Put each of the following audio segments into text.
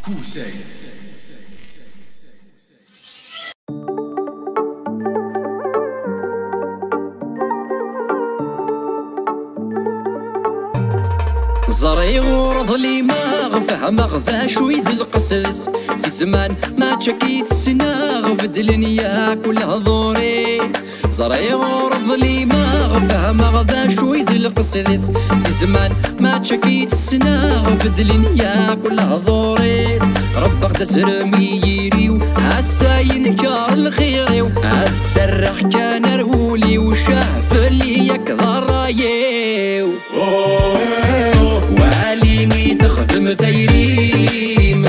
كوساي. زري غورض لي ما فهم غذا شوي ذي القصص زمان ما تشكيت السناغ في الدنيا كلها ضوريس. زري غورض لي ما فهم غذا شوي ذي القصص زمان ما تشكيت السناغ في الدنيا كلها ضوريس. ربك تسرمي يريو هسا ينكر الخيريو عاد تسرح كان رهولي وشاف اللي يكذا رايو واليمي تخدم ثيريم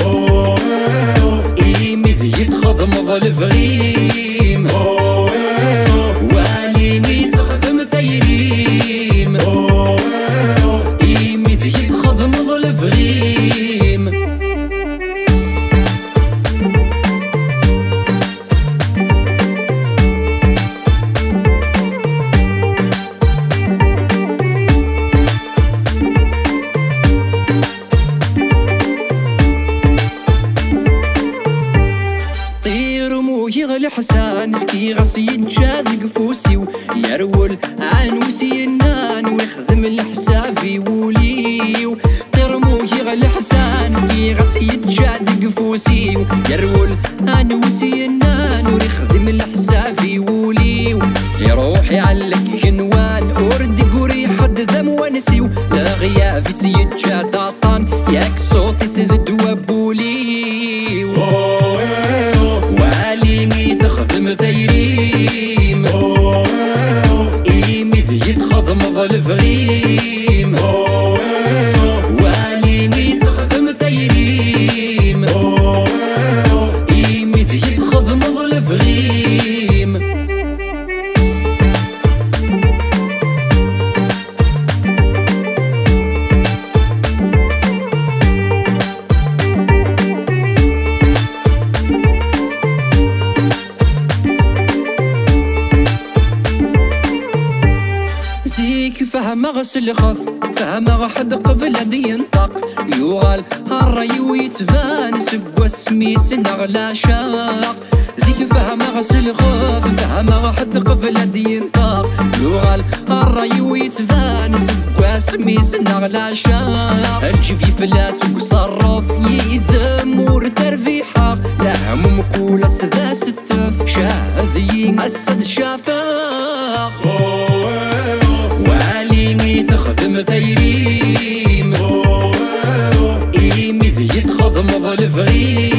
إيمي ذي تخدم ظل فغيم واليمي تخدم ثيريم إيمي ذي تخدم ظل فغيم. حسان فكي غصيد جاذ قفوسي ويرول عن وسينان ويخدم الحسافي وليو قرموه يغلي حسان فكي غصيد جاذ قفوسي ويرول عن وسينان ويخدم الحسافي وليو يروح يعلق جنوان وردق وريحد ذم ونسيو لا غياب سيد جادطان ياك صوتي سذد وبوليو واليمي تخدم ثيريم إيمي ذي تخدم ظل فغيم واليمي تخدم ثيريم إيمي ذي تخدم ظل فغيم. فهم غسل خف فهم غحد قبل هدي ينطق يوغال هالري ويتفان سقوا سميس نغلا شاق. زيك فهم غسل خف فهم غحد قبل هدي ينطق يوغال هالري ويتفان سقوا سميس نغلا شاق. الجفيف لا سوق صرف يذم ورثر في حق لا هموم كولا سذا ستف شاذين اسد شافاق واليمي تخدم ثيريم إيمي ذي تخدم ظل فغيم